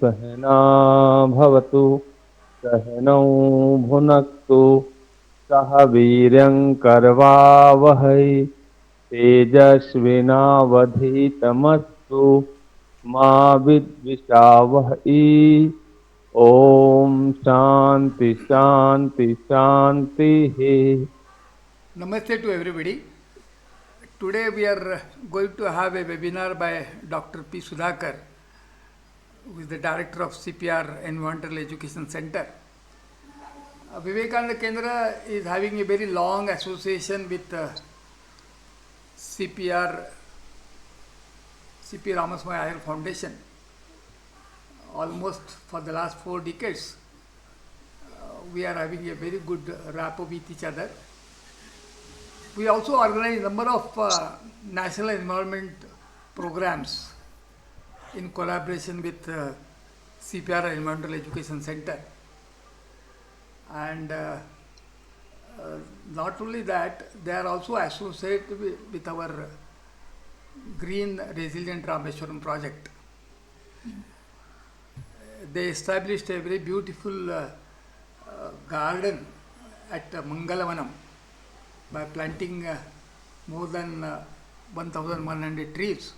सहना भवतु सहनौ भुनक्तु सह वीर्यङ्करवावहै तेजस्विनावधीतमस्तु मा विद्विषावहै। ओम शांति शांति शांति। Namaste to everybody. Today we are going to have a webinar by Dr. P. Sudhakar, who is the director of CPR Environmental Education Center. Vivekananda Kendra is having a very long association with CPR, CP Ramaswamy Iyer Foundation, almost for the last 4 decades. We are having a very good rapport with each other. We also organize a number of national environment programs in collaboration with CPR Environmental Education Center. And not only that, they are also associated with our Green Resilient Rameshwaram project. They established a very beautiful garden at Mangalavanam by planting more than 1,100 trees.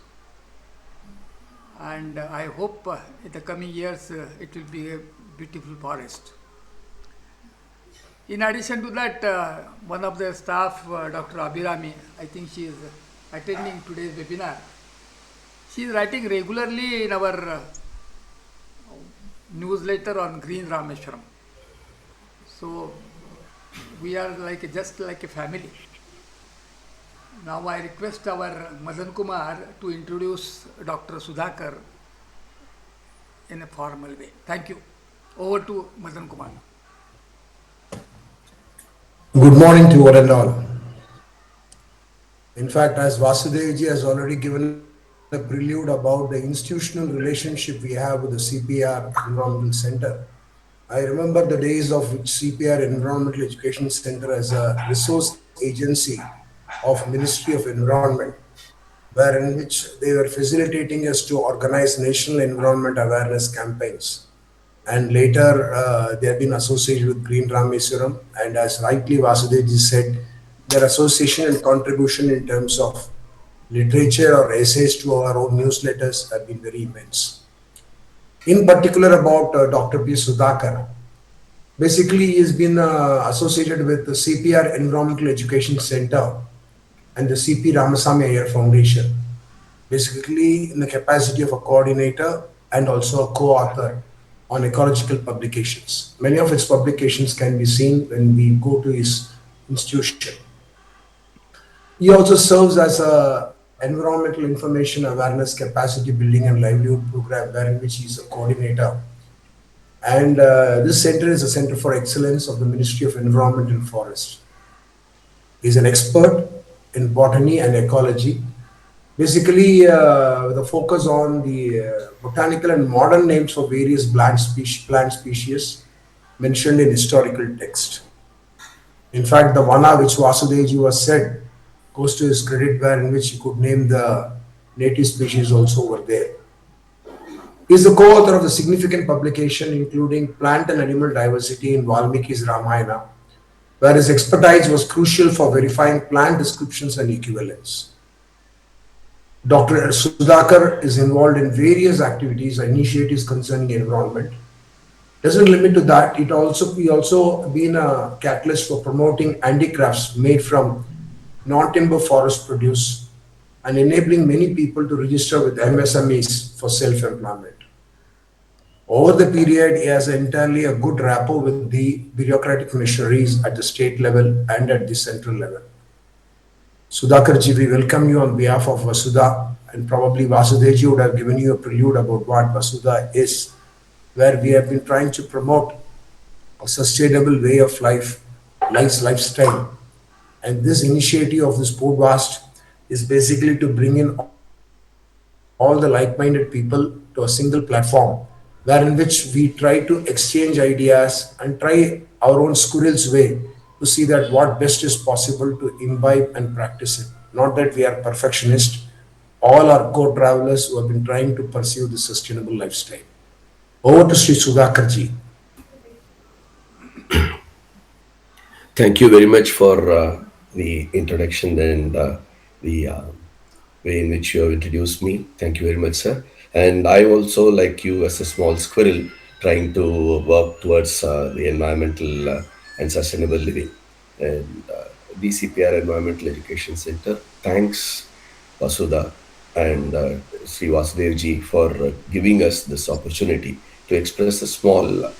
And I hope in the coming years it will be a beautiful forest. In addition to that, one of the staff, Dr. Abhirami, I think she is attending today's webinar. She is writing regularly in our newsletter on Green Rameshwaram. So we are just like a family. Now I request our Madan Kumar to introduce Dr. Sudhakar in a formal way. Thank you. Over to Madan Kumar. Good morning to one and all. In fact, as Vasudevji has already given a prelude about the institutional relationship we have with the CPR Environmental Center, I remember the days of CPR Environmental Education Center as a resource agency of Ministry of Environment, wherein which they were facilitating us to organize national environment awareness campaigns. And later they have been associated with Green Rameshwaram, and as rightly Vasudevji said, their association and contribution in terms of literature or essays to our own newsletters have been very immense. In particular about Dr. P. Sudhakar, basically he has been associated with the CPR Environmental Education Center and the CP Ramaswamy Iyer Foundation, basically in the capacity of a coordinator and also a co-author on ecological publications. Many of its publications can be seen when we go to his institution. He also serves as a environmental information awareness capacity building and livelihood program, wherein which he is a coordinator. And this center is a center for excellence of the Ministry of Environment and Forest. He is an expert in botany and ecology, basically with a focus on the botanical and modern names for various plant species mentioned in historical text. In fact, the Vana which Vasudevji was said goes to his credit, where in which he could name the native species also over there. He is the co-author of the significant publication including Plant and Animal Diversity in Valmiki's Ramayana, where his expertise was crucial for verifying plant descriptions and equivalents. Dr. Sudhakar is involved in various activities and initiatives concerning environment. Doesn't limit to that, he also been a catalyst for promoting handicrafts made from non-timber forest produce and enabling many people to register with MSMEs for self-employment. Over the period, he has entirely a good rapport with the bureaucratic machineries at the state level and at the central level. Sudhakar ji, we welcome you on behalf of Vasudha, and probably Vasudevji would have given you a prelude about what Vasudha is, where we have been trying to promote a sustainable way of life, lifestyle, And this initiative of this podcast is basically to bring in all the like-minded people to a single platform, where in which we try to exchange ideas and try our own squirrel's way to see that what best is possible to imbibe and practice it. Not that we are perfectionists, all are co-travelers who have been trying to pursue this sustainable lifestyle. Over to Sri Sudhakar ji. Thank you very much for the introduction and the way in which you have introduced me. Thank you very much, sir. And I also, like you, as a small squirrel, trying to work towards the environmental and sustainable living. And DCPR Environmental Education Center, thanks Vasudha and Sri Vasudevji for giving us this opportunity to express a small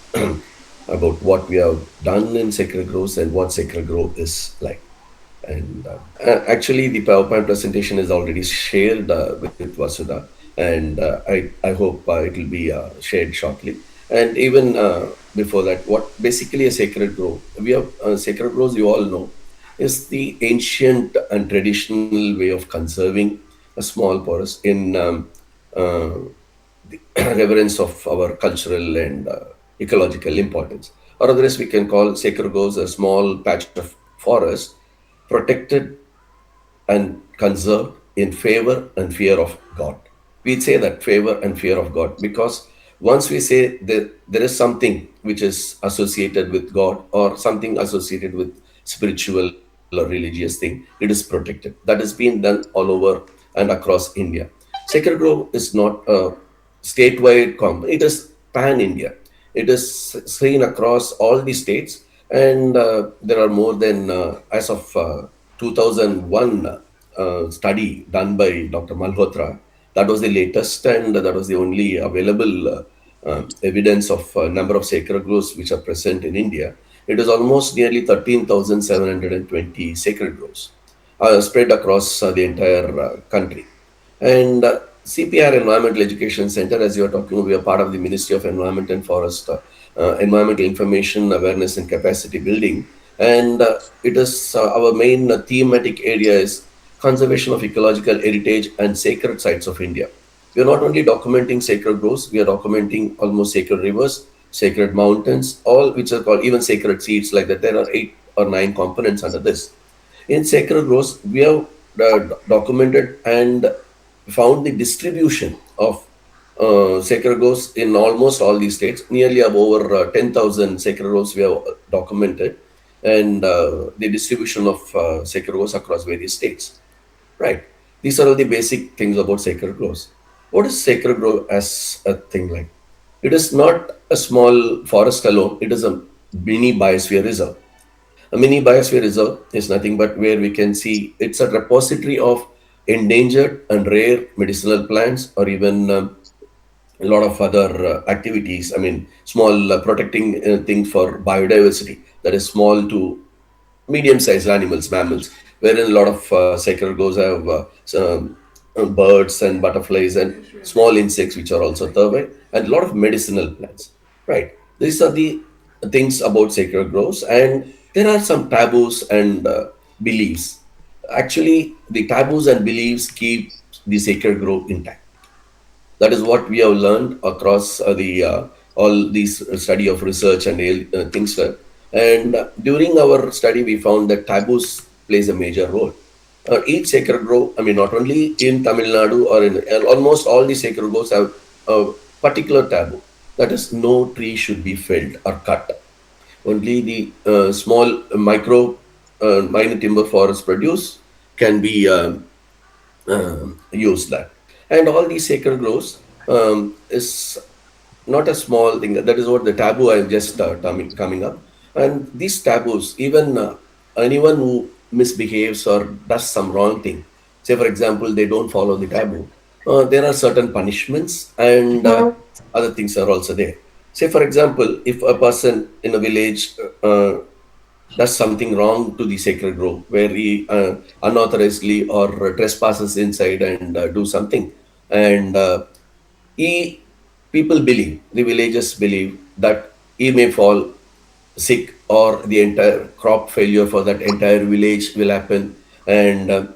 about what we have done in Sacred Groves and what Sacred Grove is like. And actually, the PowerPoint presentation is already shared with Vasudha, and I hope it will be shared shortly. And even before that, what basically a sacred grove? We have sacred groves. You all know is the ancient and traditional way of conserving a small forest in uh, the reverence of our cultural and ecological importance. Or otherwise, we can call sacred groves a small patch of forest protected and conserved in favor and fear of God. We say that favor and fear of God because once we say that there is something which is associated with God or something associated with spiritual or religious thing, it is protected. That has been done all over and across India. Sacred Grove is not a statewide comp, it is pan India. It is seen across all the states, and there are more than, as of 2001 study done by Dr. Malhotra. That was the latest, and that was the only available evidence of number of sacred groves which are present in India. It is almost nearly 13,720 sacred groves spread across the entire country. And CPR Environmental Education Center, as you are talking, we are part of the Ministry of Environment and Forest, Environmental Information, Awareness and Capacity Building. And it is our main thematic area is conservation of ecological heritage and sacred sites of India. We are not only documenting sacred groves, we are documenting almost sacred rivers, sacred mountains, all which are called even sacred seeds, like that. There are 8 or 9 components under this. In sacred groves, we have documented and found the distribution of sacred groves in almost all these states. Nearly over 10,000 sacred groves we have documented, and the distribution of sacred groves across various states. Right. These are all the basic things about sacred groves. What is sacred grove as a thing like? It is not a small forest alone. It is a mini biosphere reserve. A mini biosphere reserve is nothing but where we can see it's a repository of endangered and rare medicinal plants or even a lot of other activities. I mean, small protecting things for biodiversity that is small to medium-sized animals, mammals, wherein a lot of sacred groves have some, birds and butterflies and small insects which are also thermite and a lot of medicinal plants. Right. These are the things about sacred groves, and there are some taboos and beliefs. Actually, the taboos and beliefs keep the sacred grove intact. That is what we have learned across the all these study of research and things. And during our study, we found that taboos plays a major role. Each sacred grove, I mean, not only in Tamil Nadu or in almost all the sacred groves have a particular taboo. That is, no tree should be felled or cut. Only the small micro minor timber forest produce can be use that. And all these sacred groves is not a small thing. That is what the taboo I'm just coming up. And these taboos, even anyone who misbehaves or does some wrong thing, say for example, they don't follow the taboo, there are certain punishments and other things are also there. Say for example, if a person in a village does something wrong to the sacred grove, where he unauthorizedly or trespasses inside and do something, and he people believe, the villagers believe that he may fall sick or the entire crop failure for that entire village will happen, and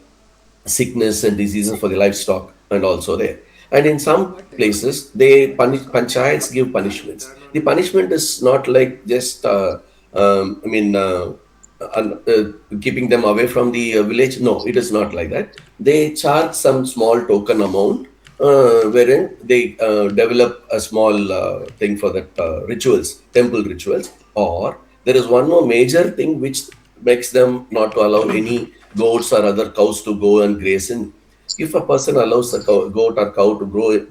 sickness and diseases for the livestock and also there. And in some places, they punish, panchayats give punishments. The punishment is not like just, I mean, keeping them away from the village. No, it is not like that. They charge some small token amount, wherein they develop a small thing for that rituals, temple rituals. Or there is one more major thing which makes them not to allow any goats or other cows to go and graze in. If a person allows a goat or cow to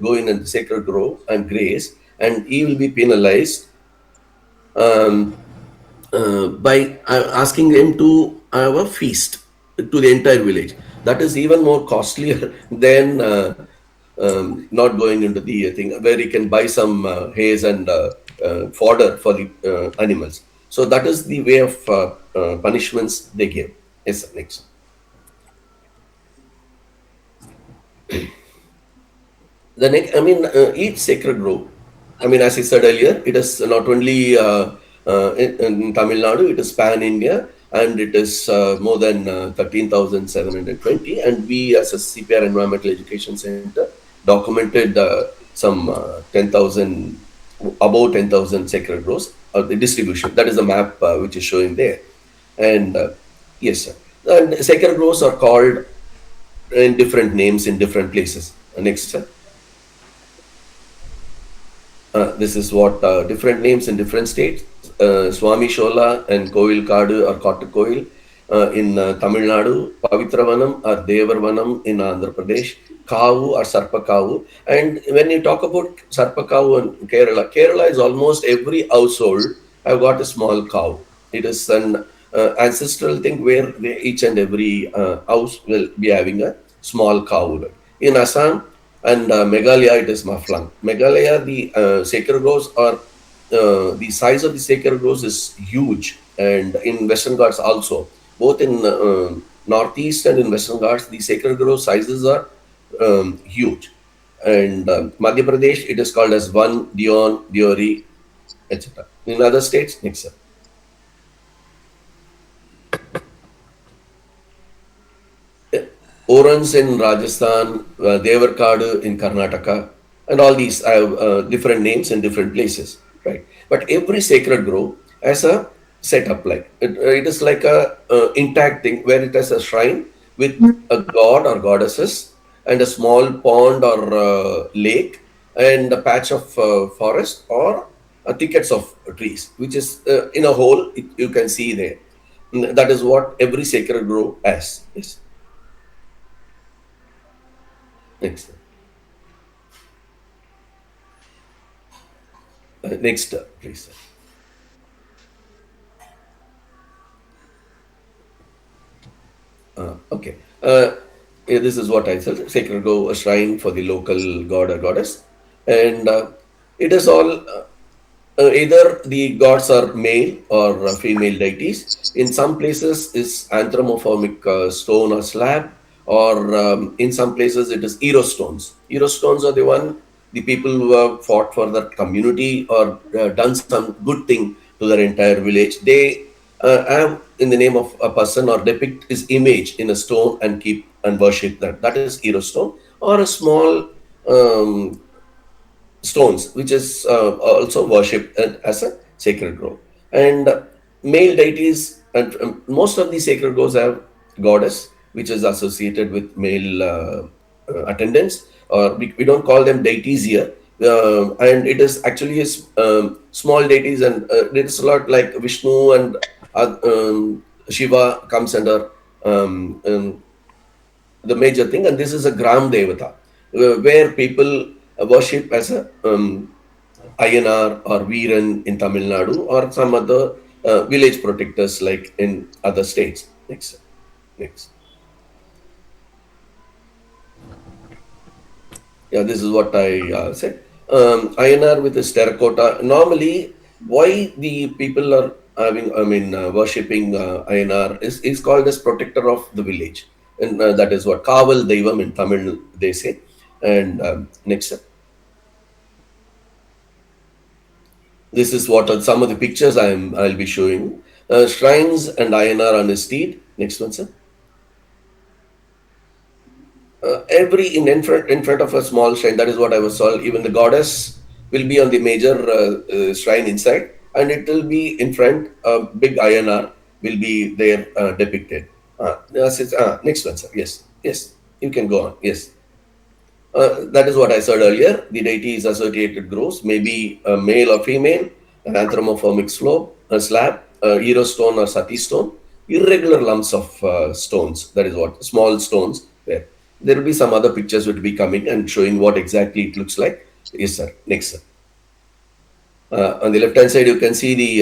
go in a sacred grove and graze, and he will be penalized um, by asking them to have a feast to the entire village. That is even more costlier than not going into the thing where you can buy some hays and fodder for the animals. So that is the way of punishments they give. Yes, sir, next. The next, I mean, each sacred grove. I mean, as I said earlier, it is not only in Tamil Nadu, it is pan India, and it is more than 13,720. And we, as a CPR Environmental Education Center, documented some 10,000, about 10,000 sacred groves, the distribution. That is the map which is showing there. And yes, sir. And sacred groves are called in different names in different places. Next, sir. This is what different names in different states. Swami Shola and Koil Kadu or Kottukoil in Tamil Nadu, Pavitravanam or Devarvanam in Andhra Pradesh, Kavu or Sarpa Kavu. And when you talk about Sarpa Kavu in Kerala, Kerala is almost every household have got a small cow. It is an ancestral thing where each and every house will be having a small cow. In Assam, and Meghalaya, it is Maflang. Meghalaya, the sacred groves are the size of the sacred groves is huge, and in Western Ghats also, both in Northeast and in Western Ghats, the sacred grove sizes are huge. And Madhya Pradesh, it is called as Van, Dion, Diori, etc. In other states, next sir. Orans in Rajasthan, Devarkadu in Karnataka, and all these have different names in different places, right? But every sacred grove has a setup, like it is like a intact thing where it has a shrine with a god or goddesses and a small pond or lake and a patch of forest or thickets of trees, which is in a whole you can see there. That is what every sacred grove has. Yes. Next. Next, please. Okay. Yeah, this is what I said. Sacred Grove, a shrine for the local god or goddess. And it is all either the gods are male or female deities. In some places, is anthropomorphic stone or slab, or in some places it is hero stones. Hero stones are the one the people who have fought for their community or done some good thing to their entire village. They have in the name of a person or depict his image in a stone and keep and worship that. That is hero stone, or a small um, stones, which is also worshipped as a sacred grove. And male deities, and most of the sacred groves have goddess, which is associated with male attendants, or we don't call them deities here. And it is actually his small deities, and it is a lot like Vishnu and Shiva comes under the major thing, and this is a Gram Devata, where people worship as a Ayanar or Veeran in Tamil Nadu, or some other village protectors like in other states. Next, next. Yeah, this is what I said. Ayanar with this terracotta. Normally, why the people are having, I mean, worshipping Ayanar is called as protector of the village. And that is what Kaval Deivam in Tamil they say. And next, this is what are some of the pictures I'll be showing. Shrines and INR on his steed. Next one, sir. Every in front of a small shrine. That is what I was told. Even the goddess will be on the major shrine inside, and it will be in front. A big INR will be there depicted. Next one, sir. Yes, yes, you can go on. Yes. That is what I said earlier. The deity is associated growths, maybe a male or female, an anthropomorphic slope, a slab, a hero stone or sati stone, irregular lumps of stones. That is what small stones there. There will be some other pictures which will be coming and showing what exactly it looks like. Yes, sir. Next, sir. On the left hand side, you can see the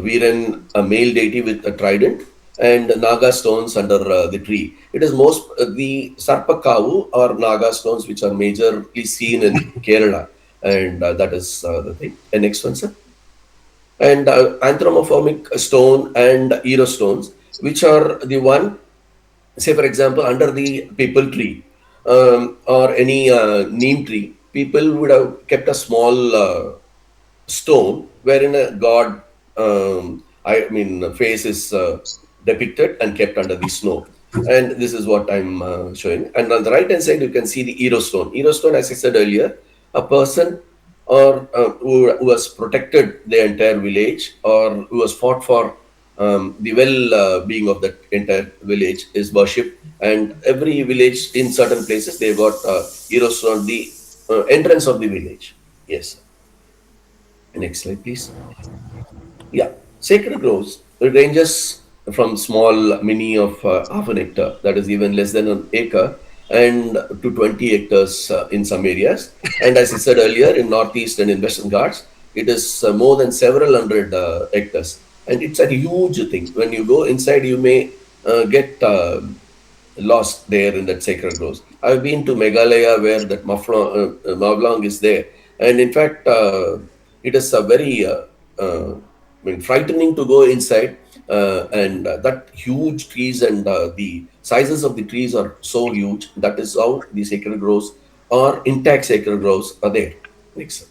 Viren, a male deity with a trident, and Naga stones under the tree. It is most the Sarpakavu or Naga stones which are majorly seen in Kerala, and that is the thing. And next one, sir. And anthropomorphic stone and hero stones, which are the one, say for example, under the people tree or any neem tree, people would have kept a small stone wherein a god, I mean, face is depicted and kept under the snow. And this is what I'm showing. And on the right hand side, you can see the hero stone. Hero stone, as I said earlier, a person or who has protected the entire village or who has fought for the well being of that entire village is worshipped. And every village in certain places, they've got hero stone, the entrance of the village. Yes. Next slide, please. Yeah, sacred groves ranges from small mini of half an hectare, that is even less than an acre, and to 20 hectares in some areas. And as I said earlier, in Northeast and in Western Ghats, it is more than several hundred hectares. And it's a huge thing. When you go inside, you may get lost there in that sacred groves. I've been to Meghalaya where that Mavlong is there. And in fact, it is a very I mean, frightening to go inside, and that huge trees and the sizes of the trees are so huge. That is how the sacred groves or intact sacred groves are there. Next.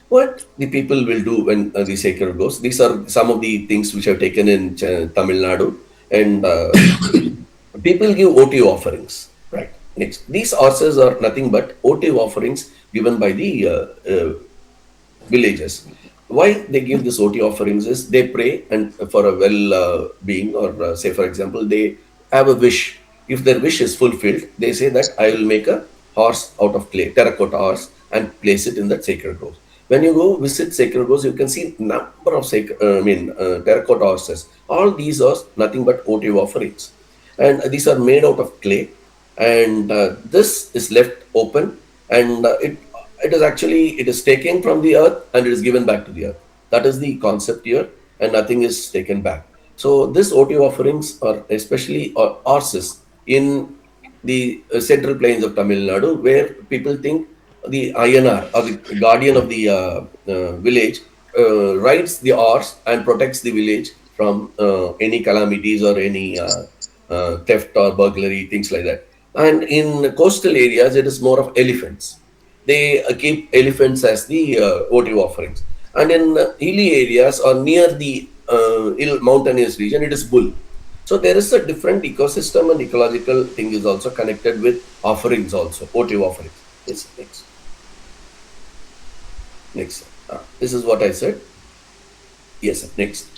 What the people will do when the sacred grows? These are some of the things which I've taken in Tamil Nadu, and people give OTO offerings. Right. Next, these horses are nothing but OTO offerings given by the villages. Why they give this OT offerings is they pray and for a well being, or say for example they have a wish. If their wish is fulfilled, they say that I will make a horse out of clay, terracotta horse, and place it in that sacred grove. When you go visit sacred groves, you can see number of terracotta horses. All these are nothing but OT offerings, and these are made out of clay, and this is left open, and it is actually it is taken from the earth and it is given back to the earth. That is the concept here, and nothing is taken back. So this OT offerings are especially horses in the central plains of Tamil Nadu, where people think the INR or the guardian of the village rides the horse and protects the village from any calamities or any theft or burglary, things like that. And in coastal areas, it is more of elephants. They keep elephants as the votive offerings. And in hilly areas or near the mountainous region, it is bull. So there is a different ecosystem and ecological thing is also connected with offerings also, votive offerings. Yes, next. Next. This is what I said. Yes, sir. Next.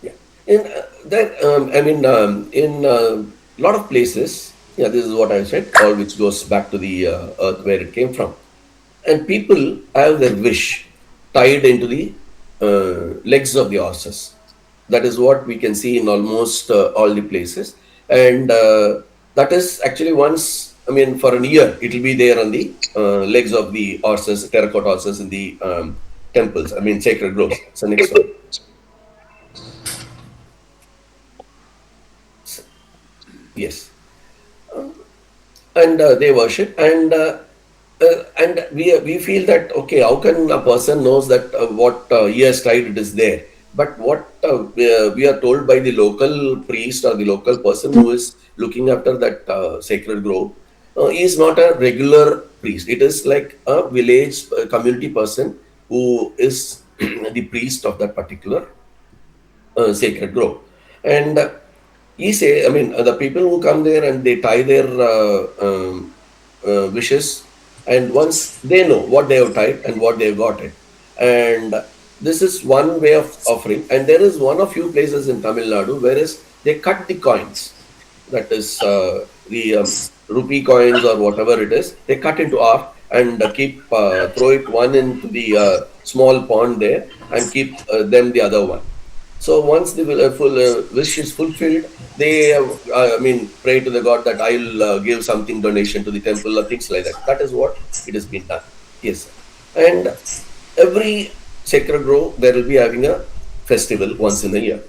Yeah. In in a lot of places, yeah, this is what I said, all which goes back to the earth where it came from. And people have their wish tied into the legs of the horses. That is what we can see in almost all the places. And that is actually once, I mean, for a year, it will be there on the legs of the horses, terracotta horses in the temples, I mean, sacred groves. So, next one. Yes. And they worship, and we feel that okay, how can a person knows that what he has tried it is there, but what we are told by the local priest or the local person who is looking after that sacred grove, he is not a regular priest. It is like a village community person who is the priest of that particular sacred grove. And he say, I mean, the people who come there and they tie their wishes, and once they know what they have tied and what they have got it, and this is one way of offering. And there is one of few places in Tamil Nadu whereas they cut the coins, that is the rupee coins or whatever it is, they cut into half and keep throw it one into the small pond there and keep them the other one. So once the full wish is fulfilled, they I mean pray to the god that I'll give something donation to the temple or things like that. That is what it has been done. Yes, sir. And every sacred grove there will be having a festival once in a year.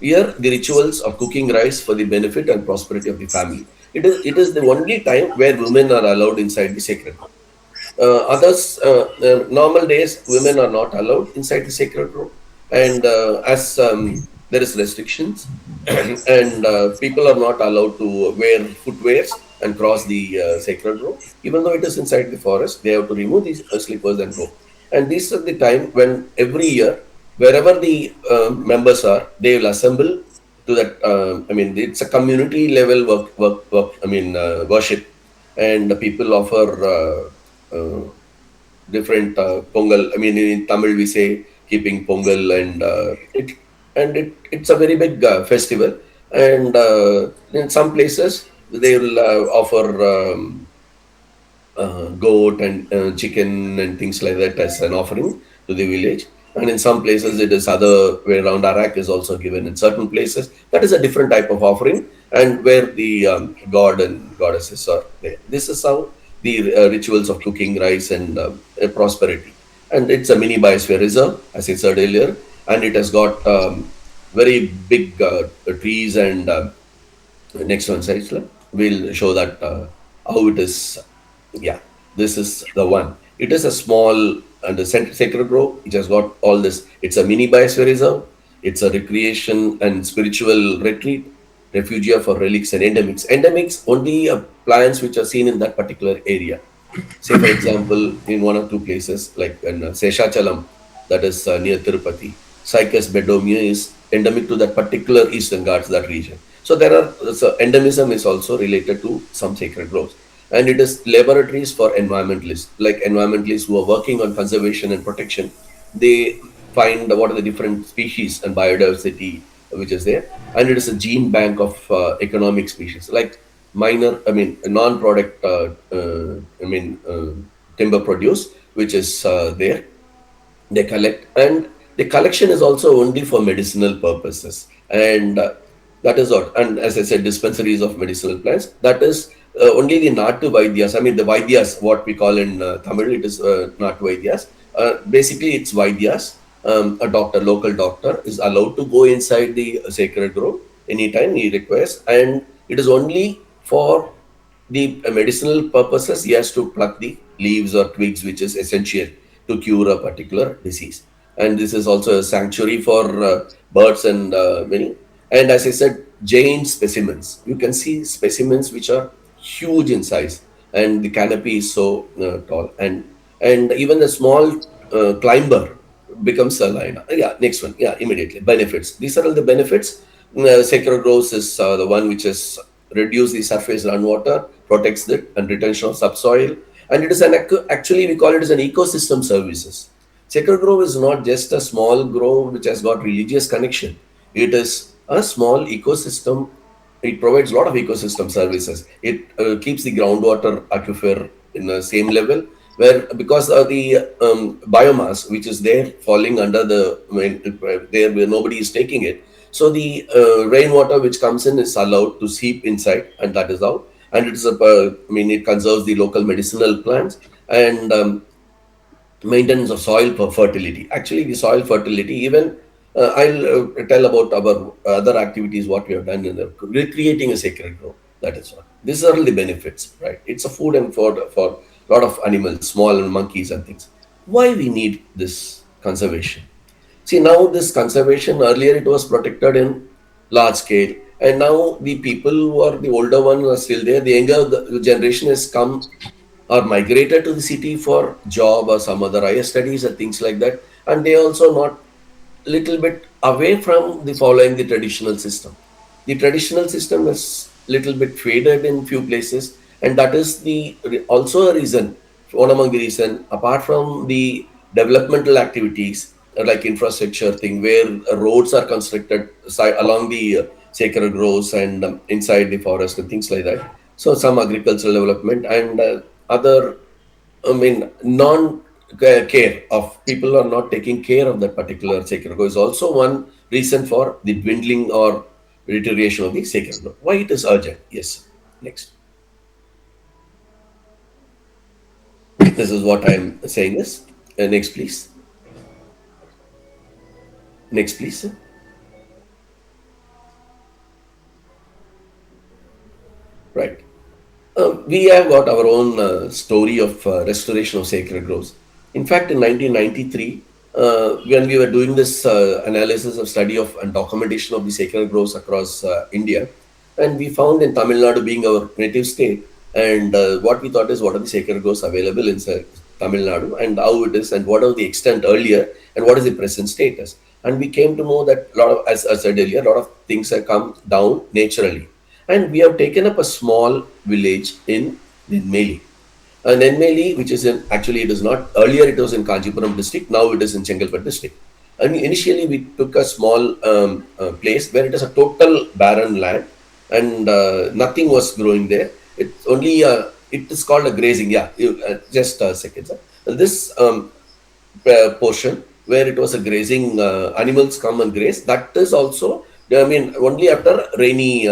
Here, the rituals of cooking rice for the benefit and prosperity of the family. It is the only time where women are allowed inside the sacred grove. Normal days, women are not allowed inside the sacred grove, and as there is restrictions, and people are not allowed to wear footwears and cross the sacred grove. Even though it is inside the forest, they have to remove these slippers and go. And this is the time when every year, wherever the members are, they will assemble to that. I mean, it's a community level work. I mean, worship, and the people offer. Different pongal. I mean, in Tamil we say keeping pongal, and it's a very big festival. And in some places they will offer goat and chicken and things like that as an offering to the village. And in some places, it is other way around. Arak is also given in certain places. That is a different type of offering, and where the god and goddesses are there. This is how the rituals of cooking rice and prosperity. And it's a mini biosphere reserve, as I said earlier, and it has got very big trees and next one slide, sir. We'll show that how it is. Yeah, this is the one. It is a small and a sacred grove. It has got all this. It's a mini biosphere reserve. It's a recreation and spiritual retreat, refugia for relics and endemics. Endemics only plants which are seen in that particular area. Say, for example, in one or two places like in Seshachalam, that is near Tirupati, Cycas bedomia is endemic to that particular Eastern Ghats, that region. So there are, so endemism is also related to some sacred groves. And it is laboratories for environmentalists, like environmentalists who are working on conservation and protection. They find what are the different species and biodiversity which is there. And it is a gene bank of economic species, like non-product, timber produce, which is there. They collect, and the collection is also only for medicinal purposes. And that is what, and as I said, dispensaries of medicinal plants. That is only the Natu Vaidyas. I mean, the Vaidyas, what we call in Tamil, it is Natu Vaidyas. Basically, it's Vaidyas. A doctor, local doctor, is allowed to go inside the sacred grove anytime he requests, and it is only for the medicinal purposes. He has to pluck the leaves or twigs, which is essential to cure a particular disease. And this is also a sanctuary for birds and many. And as I said, giant specimens. You can see specimens which are huge in size, and the canopy is so tall, and even the small climber becomes a line. Yeah, next one. Yeah, immediately benefits. These are all the benefits. Sacred groves is the one which is reduce the surface groundwater, protects it, and retention of subsoil. And it is actually we call it as an ecosystem services. Sacred grove is not just a small grove which has got religious connection. It is a small ecosystem. It provides a lot of ecosystem services. It keeps the groundwater aquifer in the same level, where because of the biomass which is there falling under the there where nobody is taking it, so the rainwater which comes in is allowed to seep inside, and that is how. And it is it conserves the local medicinal plants, and maintenance of soil fertility. Actually, the soil fertility, even I'll tell about our other activities, what we have done in the recreating a sacred grove. That is what. These are the benefits, right? It's a food and for a lot of animals, small monkeys and things. Why we need this conservation? See, now this conservation, earlier it was protected in large scale, and now the people who are the older ones are still there. The younger generation has come or migrated to the city for job or some other higher studies or things like that, and they also not little bit away from the following the traditional system. The traditional system is little bit faded in few places, and that is the also a reason, one among the reason, apart from the developmental activities like infrastructure thing, where roads are constructed along the sacred groves and inside the forest and things like that. So some agricultural development and other, I mean, non care of people are not taking care of that particular sacred grove is also one reason for the dwindling or deterioration of the sacred grove. Why it is urgent? Yes. Next. This is what I am saying is. Next, please. Next, please. Right. We have got our own story of restoration of sacred groves. In fact, in 1993, when we were doing this analysis of study of and documentation of the sacred groves across India, and we found in Tamil Nadu being our native state, and what we thought is what are the sacred groves available in Tamil Nadu and how it is and what are the extent earlier and what is the present status. And we came to know that a lot of, as I said earlier, a lot of things have come down naturally, and we have taken up a small village in Nenmeli. Nenmeli, which is in, actually it is not, earlier it was in Kanchipuram district, now it is in Chengalpattu district. And initially we took a small place where it is a total barren land and nothing was growing there. It's only, it is called a grazing, yeah, just a second, sir. This portion where it was a grazing, animals come and graze. That is also, I mean, only after rainy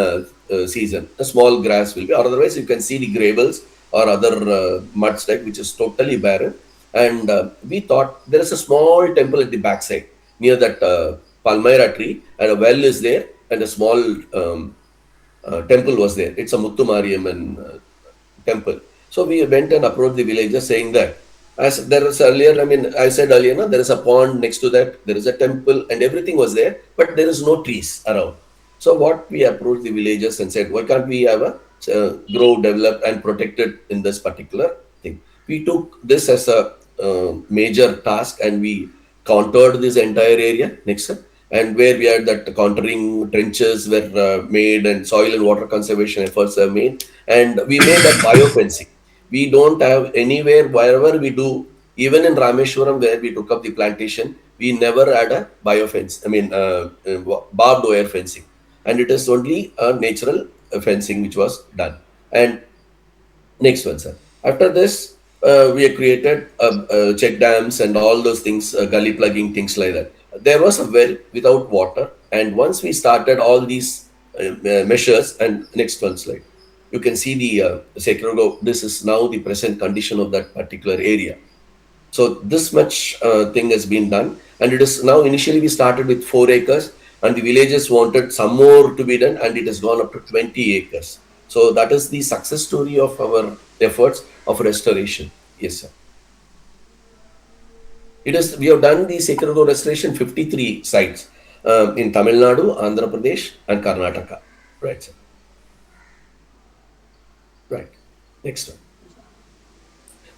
season, a small grass will be, or otherwise you can see the gravels or other mud stack, which is totally barren. And we thought there is a small temple at the backside near that Palmyra tree, and a well is there, and a small temple was there. It's a Muttumariamman temple. So we went and approached the villagers saying that, as there was earlier, I mean, I said earlier, no, there is a pond next to that, there is a temple, and everything was there, but there is no trees around. So what we approached the villagers and said, why can't we have a grow, develop, and protect it in this particular thing? We took this as a major task, and we countered this entire area. Next, sir. And where we had that countering trenches were made, and soil and water conservation efforts are made, and we made a biofencing. We don't have anywhere, wherever we do, even in Rameshwaram where we took up the plantation, we never had a biofence, I mean, barbed wire fencing. And it is only a natural fencing which was done. And next one, sir. After this, we have created check dams and all those things, gully plugging, things like that. There was a well without water. And once we started all these measures, and next one slide, you can see the sacred grove. This is now the present condition of that particular area. So this much thing has been done, and it is now, initially we started with 4 acres, and the villagers wanted some more to be done, and it has gone up to 20 acres. So that is the success story of our efforts of restoration. Yes, sir. It is, we have done the sacred grove restoration 53 sites in Tamil Nadu, Andhra Pradesh, and Karnataka. Right, sir. Right. Next one.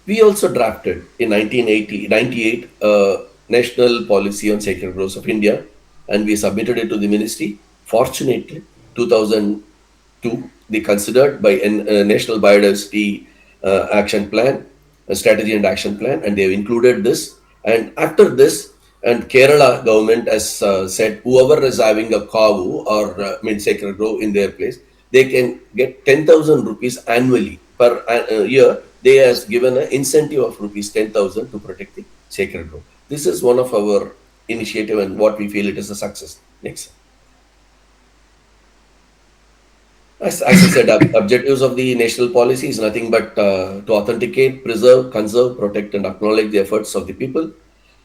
We also drafted in 1998 a national policy on sacred groves of India, and we submitted it to the ministry. Fortunately, 2002, they considered by a National Biodiversity Action Plan, a strategy and action plan, and they have included this. And after this, and Kerala government has said whoever is having a kavu or sacred grove in their place, they can get 10,000 rupees annually per year. They has given an incentive of rupees 10,000 to protect the sacred grove. This is one of our initiative and what we feel it is a success. Next. As I said, objectives of the national policy is nothing but to authenticate, preserve, conserve, protect, and acknowledge the efforts of the people,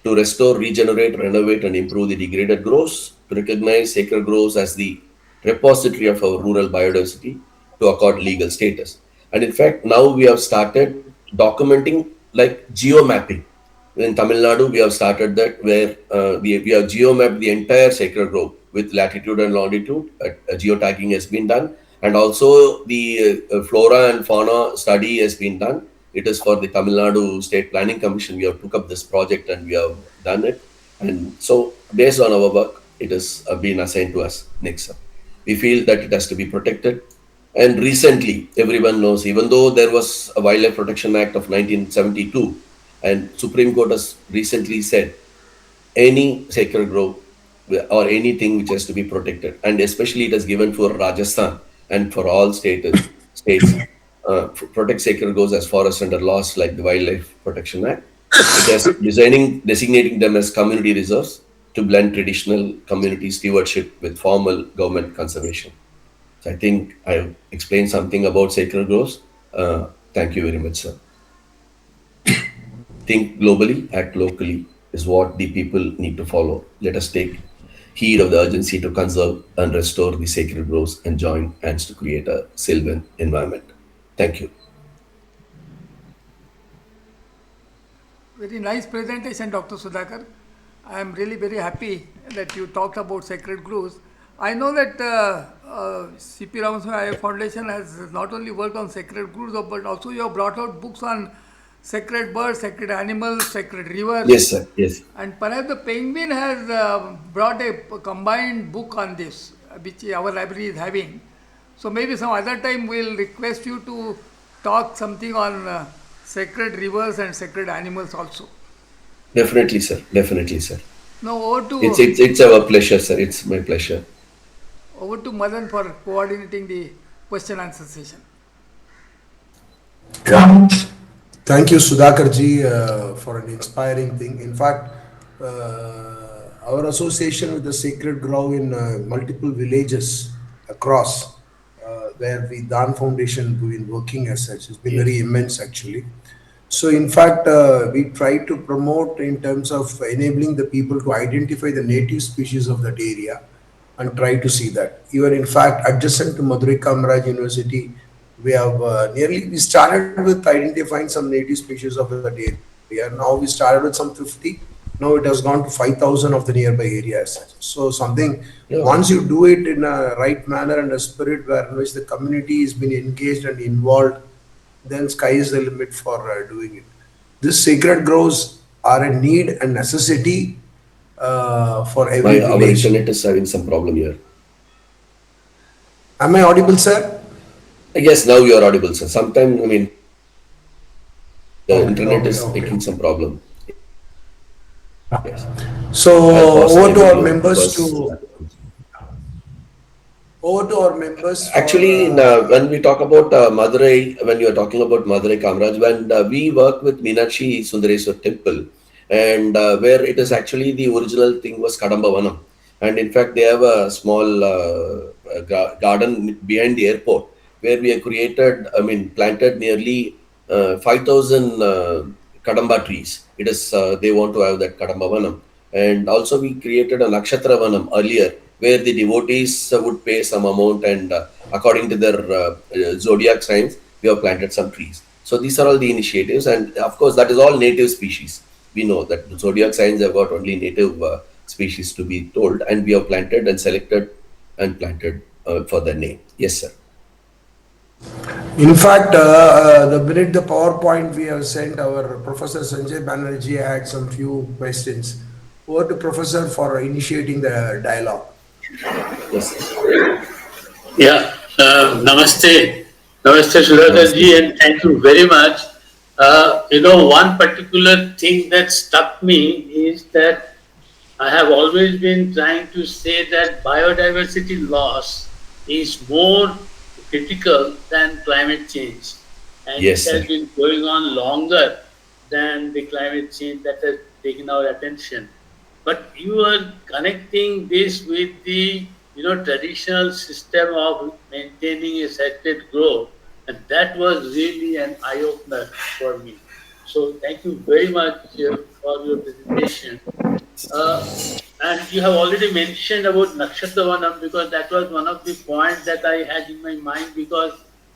to restore, regenerate, renovate, and improve the degraded groves, to recognize sacred groves as the repository of our rural biodiversity, to accord legal status. And in fact, now we have started documenting like geomapping. In Tamil Nadu, we have started that where we have geomapped the entire sacred grove with latitude and longitude. Geotagging has been done, and also the flora and fauna study has been done. it is for the Tamil Nadu State Planning Commission. We have took up this project and we have done it. And so based on our work, it has been assigned to us next. We feel that it has to be protected. And recently, everyone knows, even though there was a Wildlife Protection Act of 1972, and Supreme Court has recently said any sacred grove or anything which has to be protected, and especially it has given for Rajasthan and for all states, protect sacred groves as forest under laws like the Wildlife Protection Act. It has designating them as community reserves to blend traditional community stewardship with formal government conservation. So I think I've explained something about sacred groves. Thank you very much, sir. Think globally, act locally is what the people need to follow. Let us take heed of the urgency to conserve and restore the sacred groves and join hands to create a sylvan environment. Thank you. Very nice presentation, Dr. Sudhakar. I am really very happy that you talked about sacred groves. I know that CP Ramaswamy Foundation has not only worked on sacred groves, but also you have brought out books on sacred birds, sacred animals, sacred rivers. Yes, sir. Yes. And perhaps the Penguin has brought a combined book on this, which our library is having. So maybe some other time we'll request you to talk something on sacred rivers and sacred animals also. Definitely, sir. Definitely, sir. Now over It's, to it's, it's our pleasure, sir. It's my pleasure. over to Madan for coordinating the question answer session. Yeah. Thank you, Sudhakar ji, for an inspiring thing. In fact, our association with the Sacred Grove in multiple villages across, where the Dan Foundation has been working as such, has been very immense actually. So, in fact, we try to promote in terms of enabling the people to identify the native species of that area and try to see that. Even in fact, adjacent to Madurai Kamaraj University, we started with identifying some native species of that area. Now we started with some 50. Now it has gone to 5,000 of the nearby area as such. So something, Yeah. once you do it in a right manner and a spirit where in which the community has been engaged and involved, then sky is the limit for doing it. These sacred groves are a need and necessity for every Our village. internet is having some problem here. Am I audible, sir? Yes, now you are audible, sir. Sometime, I mean, the Okay, internet okay, is okay. making some problem. Yes. So I'll pause the over to our video members because to over to our members for actually, when we talk about Madurai, when you are talking about Madurai Kamraj, when we work with Meenakshi Sundareswar Temple, and where it is actually the original thing was Kadamba Vanam. And in fact, they have a small garden behind the airport where we have created, I mean, planted nearly 5,000 Kadamba trees. It is, they want to have that Kadamba Vanam. And also, we created a Nakshatra Vanam earlier where the devotees would pay some amount and according to their zodiac signs, we have planted some trees. So these are all the initiatives, and of course, that is all native species. We know that the zodiac signs have got only native species to be told, and we have planted and selected and planted for the name. Yes, sir. in fact, the minute the PowerPoint we have sent, our Professor Sanjay Banerjee had some few questions. Over to Professor for initiating the dialogue. Yes, sir. Yeah, namaste. Namaste, Sudhakar Namaste, ji, sir. and thank you very much. One particular thing that struck me is that I have always been trying to say that biodiversity loss is more critical than climate change. And it Yes, has sir. been going on longer than the climate change that has taken our attention. But you are connecting this with the traditional system of maintaining a sacred grove, and that was really an eye opener for me. So thank you very much for your presentation. Uh, and you have already mentioned about Nakshatravanam because that was one of the points that I had in my mind because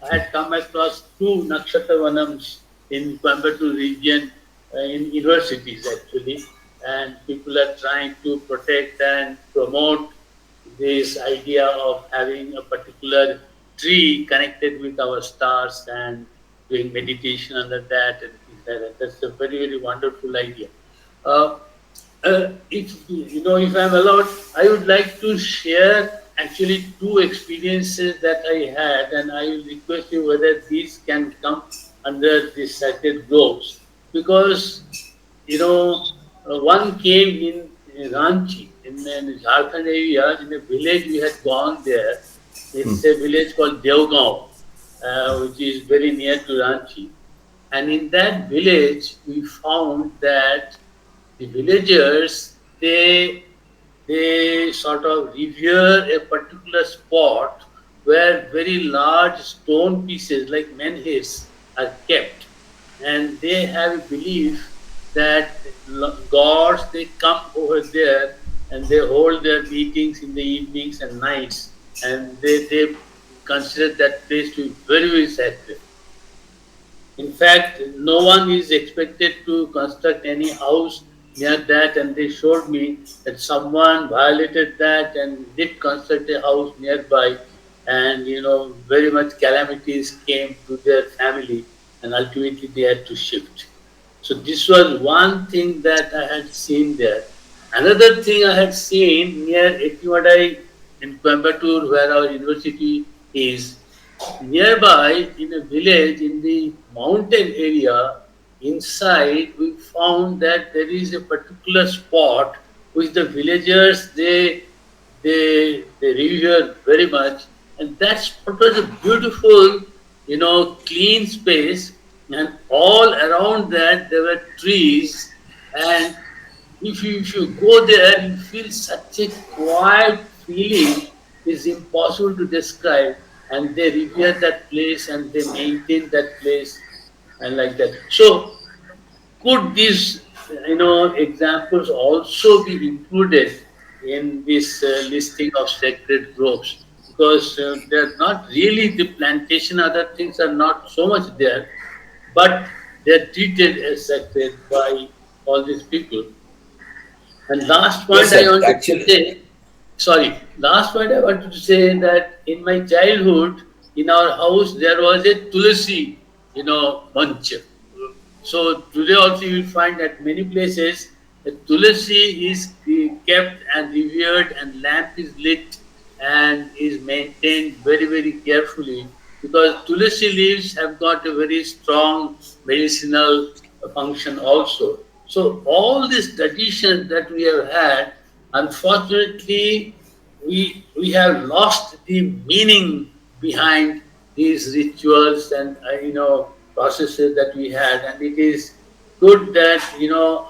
I had come across two Nakshatravanams in Coimbatore region in universities actually, and people are trying to protect and promote this idea of having a particular tree connected with our stars and doing meditation under that and things like that. That's a very, very wonderful idea. Uh, if if I'm allowed, I would like to share actually two experiences that I had, and I will request you whether these can come under the sacred groves, because one came in Ranchi, in Jharkhand area, in a village we had gone there. It's a village called Devgaon, which is very near to Ranchi. And in that village, we found that the villagers, they sort of revere a particular spot where very large stone pieces like menhirs are kept, and they have a belief that gods, they come over there and they hold their meetings in the evenings and nights, and they consider that place to be very, very sacred. In fact, no one is expected to construct any house near that, and they showed me that someone violated that and did construct a house nearby, and very much calamities came to their family, and ultimately they had to shift. So this was one thing that I had seen there. Another thing I had seen near Etiwadai in Coimbatore, where our university is, nearby in a village in the mountain area, inside we found that there is a particular spot which the villagers, they revere very much, and that spot was a beautiful, clean space, and all around that there were trees, and if you go there, you feel such a quiet feeling is impossible to describe. And they revere that place and they maintain that place and like that. So could these examples also be included in this listing of sacred groves? Because they're not really the plantation, other things are not so much there, but they're treated as sacred by all these people. And last point Yes, I sir. wanted to Actually, say, sorry, last point I wanted to say that in my childhood, in our house, there was a tulsi, bunch. So today also you will find that many places the tulsi is kept and revered, and lamp is lit and is maintained very, very carefully, because tulsi leaves have got a very strong medicinal function also. So all these traditions that we have had, unfortunately, we have lost the meaning behind these rituals and processes that we had, and it is good that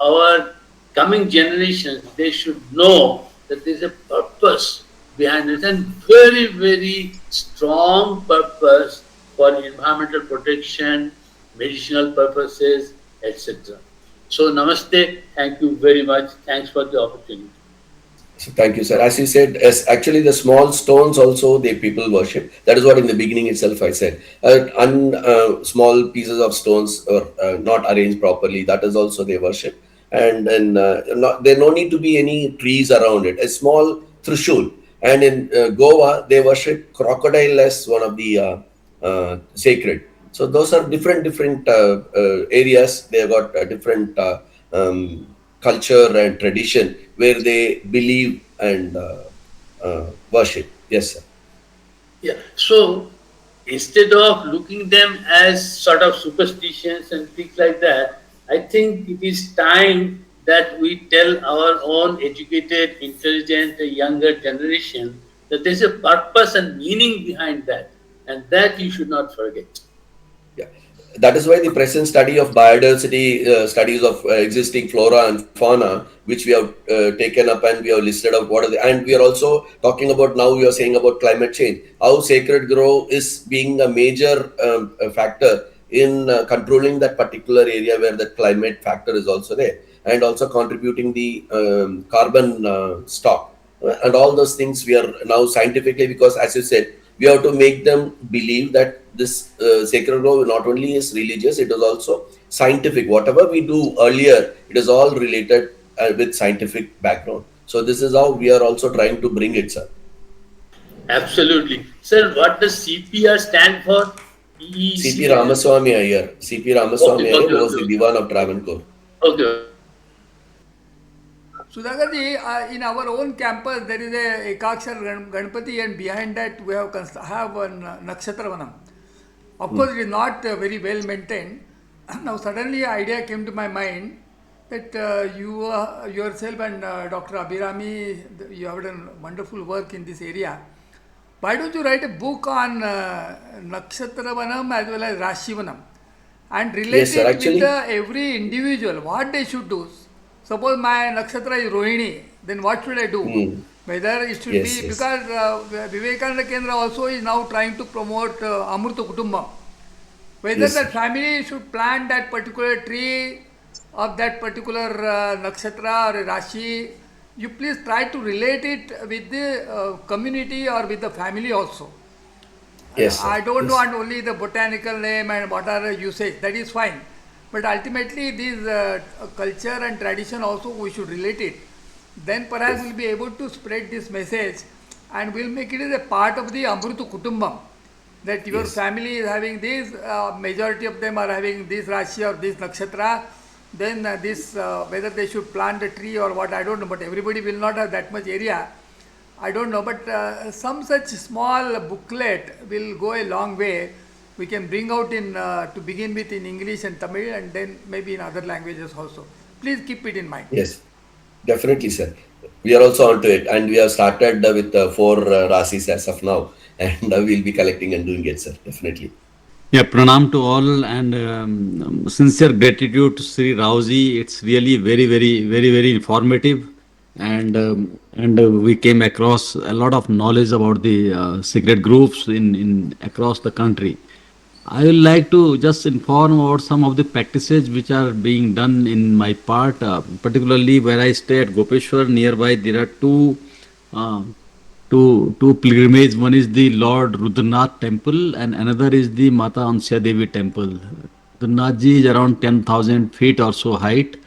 our coming generations, they should know that there is a purpose behind it, and very, very strong purpose for environmental protection, medicinal purposes, etc. So namaste, thank you very much, thanks for the opportunity. so thank you, sir. As you said, as actually the small stones also they people worship. That is what in the beginning itself I said. Small pieces of stones or not arranged properly. That is also they worship. And then there no need to be any trees around it. A small trishul. And in Goa they worship crocodile as one of the sacred. So those are different areas. They have got different culture and tradition where they believe and worship. Yes, sir. Yeah. So instead of looking them as sort of superstitions and things like that, I think it is time that we tell our own educated, intelligent, younger generation that there's a purpose and meaning behind that, and that you should not forget. Yeah, that is why the present study of biodiversity, studies of existing flora and fauna, which we have taken up and we have listed out what are the, and we are also talking about now. We are saying about climate change, how sacred grove is being a major factor in controlling that particular area where the climate factor is also there, and also contributing the carbon stock. And all those things we are now scientifically, because as you said, we have to make them believe that this sacred grove not only is religious, it is also scientific. Whatever we do earlier, it is all related with scientific background. So this is how we are also trying to bring it, sir. Absolutely. Sir, what does CPR stand for? C.P. EEC. Ramaswamy Iyer. C.P. Okay, Ramaswamy Iyer okay, was okay, the okay. Diwan of Travancore. Okay, okay. Sudhakarji, in our own campus there is a Ekakshar Ganpati, and behind that we have one Nakshatra Vanam. Of Hmm. course, it is not very well maintained. Now, suddenly, an idea came to my mind that you yourself and Dr. Abhirami, you have done wonderful work in this area. Why don't you write a book on Nakshatra Vanam as well as Rashi Vanam and relate Yes, sir. it with Actually, every individual, what they should do? Suppose my Nakshatra is Rohini, then what should I do? hmm. Whether it should Yes, be, yes, because Vivekananda Kendra also is now trying to promote Amruta Kutumbam. Whether yes, the sir. family should plant that particular tree of that particular nakshatra or rashi, you please try to relate it with the community or with the family also. Yes, sir. I don't Yes, want only the botanical name and what are the usage, that is fine. But ultimately, this culture and tradition also we should relate it. Then perhaps yes, we'll be able to spread this message and we'll make it as a part of the Amrutu Kutumbam. That your yes, family is having this, majority of them are having this Rashi or this Nakshatra, then this, whether they should plant a tree or what, I don't know, but everybody will not have that much area. I don't know, but some such small booklet will go a long way. We can bring out in to begin with in English and Tamil, and then maybe in other languages also. Please keep it in mind. yes. Definitely, sir. We are also onto it, and we have started with four rasis as of now, and we'll be collecting and doing it, sir. Definitely. Yeah, pranam to all and sincere gratitude to Sri Raoji. It's really very informative, and we came across a lot of knowledge about the secret groups in across the country. I would like to just inform about some of the practices which are being done in my part, particularly where I stay at Gopeshwar. Nearby, there are uh, two pilgrimage. One is the Lord Rudranath temple, and another is the Mata Ansya Devi temple. Rudranath ji is around 10,000 feet or so height,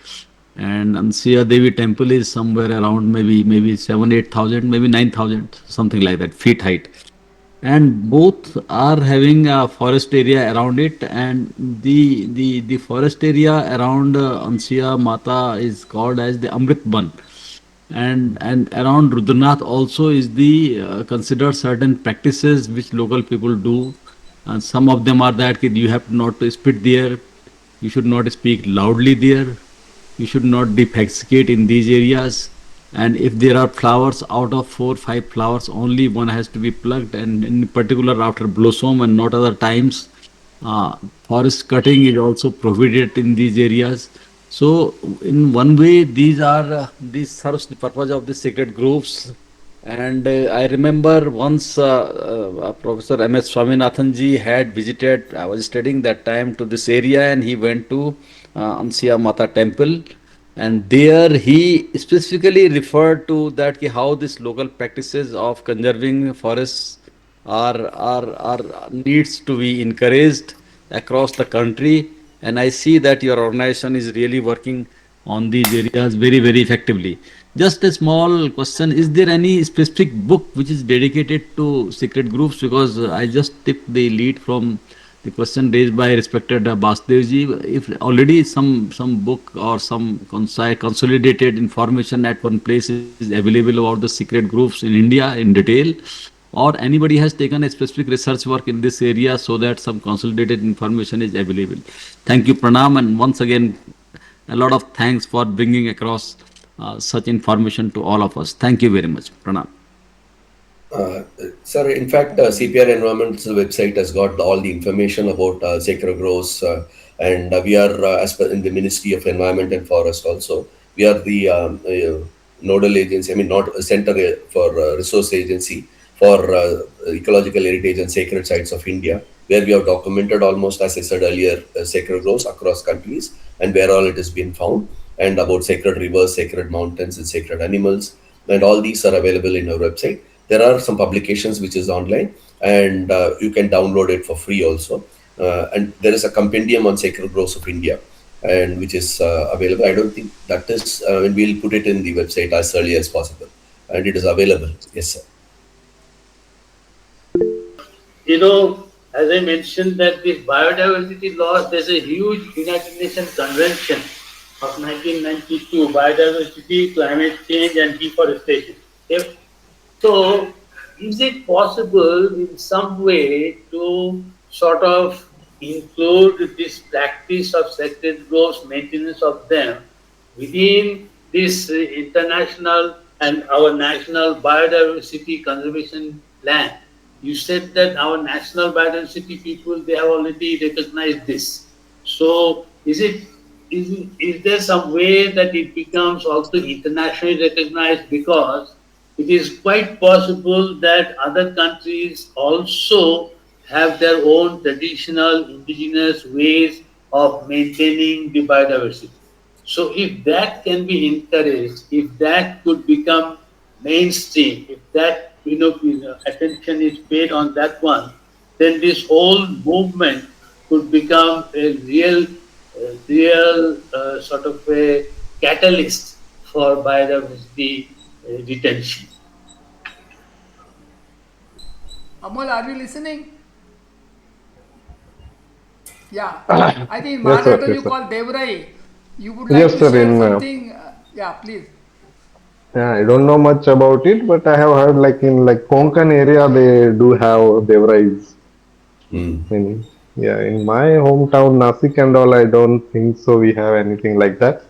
and Ansya Devi temple is somewhere around maybe 7 8,000, maybe 9,000, something like that feet height, and both are having a forest area around it, and the forest area around Ansiya Mata is called as the Amrit Ban, and around Rudranath also is the considered certain practices which local people do, and some of them are that you have not to spit there, you should not speak loudly there, you should not defecate in these areas, and if there are flowers, out of 4 5 flowers only one has to be plucked, and in particular after blossom and not other times. Forest cutting is also prohibited in these areas. So in one way these serves the purpose of the sacred groves. And I remember once Professor M.S. Swaminathan ji had visited, I was studying that time, to this area, and he went to Ansiya Mata temple, and there he specifically referred to that how this local practices of conserving forests are needs to be encouraged across the country. And I see that your organization is really working on these areas very effectively. Just a small question: is there any specific book which is dedicated to secret groups? Because I just took the lead from the question raised by respected Basdevji. If already some book or some consolidated information at one place is available about the secret groups in India in detail, or anybody has taken a specific research work in this area so that some consolidated information is available. Thank you, Pranam, and once again, a lot of thanks for bringing across such information to all of us. Thank you very much, Pranam. Uh, Sir, in fact, CPR Environment's website has got all the information about sacred groves, and we are, as per in the Ministry of Environment and Forest also, we are the nodal agency, I mean, not a center for resource agency for ecological heritage and sacred sites of India, where we have documented almost, as I said earlier, sacred groves across countries and where all it has been found, and about sacred rivers, sacred mountains, and sacred animals, and all these are available in our website. There are some publications which is online, and you can download it for free also. And there is a compendium on sacred groves of India, and which is available. I don't think that is. And we'll put it in the website as early as possible, and it is available. Yes, sir. You know, as I mentioned, that this biodiversity loss, there's a huge United Nations Convention of 1992, biodiversity, climate change, and deforestation. If so, is it possible in some way to sort of include this practice of sacred groves, maintenance of them within this international and our national biodiversity conservation plan? You said that our national biodiversity people, they have already recognized this. So is there some way that it becomes also internationally recognized, because it is quite possible that other countries also have their own traditional indigenous ways of maintaining the biodiversity. So if that can be encouraged, if that could become mainstream, if that attention is paid on that one, then this whole movement could become a real sort of a catalyst for biodiversity retention. Amol, are you listening? Yeah. I think in Yes, sir. Maharashtra Yes, you sir. call Devrai. You would like Yes, to sir. share In something? Yeah, please. yeah, I don't know much about it, but I have heard like in like Konkan area they do have devrais. Hmm. In yeah, in my hometown Nasik and all, I don't think so. We have anything like that.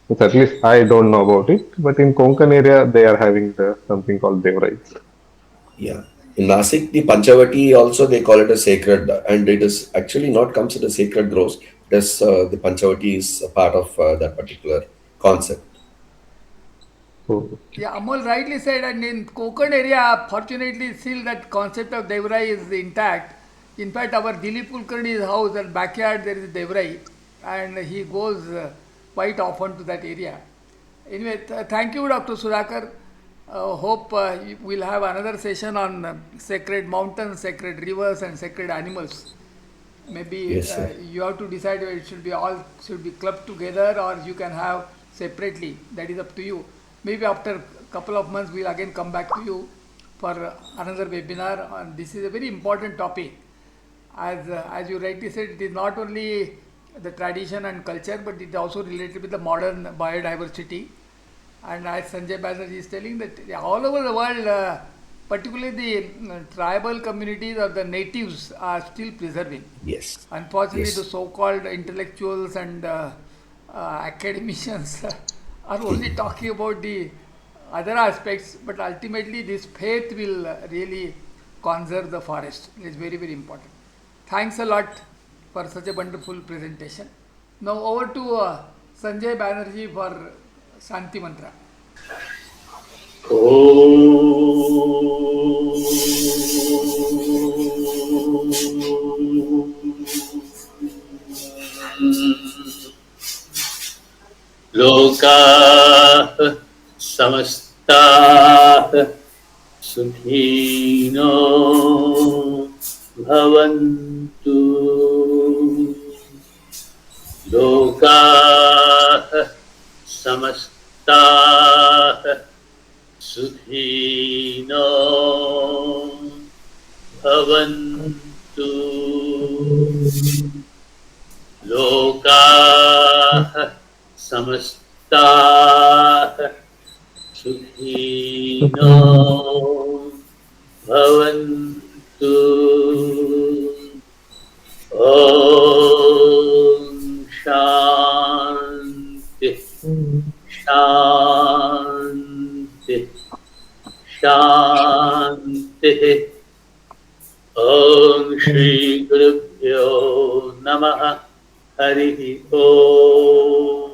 But at least I don't know about it. But in Konkan area, they are having the something called devrais. Yeah. In Nasik, the Panchavati also they call it a sacred, and it is actually not considered sacred groves. This the Panchavati is a part of that particular concept. So Yeah, Amol rightly said, and in Konkan area, fortunately, still that concept of Devrai is intact. In fact, our Dilip Kulkarni's house and backyard there is Devrai, and he goes quite often to that area. Anyway, thank you, Dr. Sudhakar. Hope we'll have another session on sacred mountains, sacred rivers, and sacred animals. Maybe Yes, sir. you have to decide whether it should be all should be clubbed together or you can have separately. That is up to you. Maybe after a couple of months we'll again come back to you for another webinar. And this is a very important topic. As you rightly said, it is not only the tradition and culture, but it is also related with the modern biodiversity. And as Sanjay Banerjee is telling that all over the world, particularly the tribal communities or the natives are still preserving. Yes. Unfortunately, the Yes. so-called intellectuals and academicians are only talking about the other aspects, but ultimately this faith will really conserve the forest. It's very, very important. Thanks a lot for such a wonderful presentation. Now over to Sanjay Banerjee for Shanti Mantra. लोकाः समस्ताः सुखिनो भवन्तु। लोकाः समस्ताः सुखिनो भवन्तु। लोकाः समस्ताः सुखिनो भवन्तु। ॐ शान्ति शान्ति शान्तिः। ॐ श्रीगुरुभ्यो नमः। हरिः ओम्।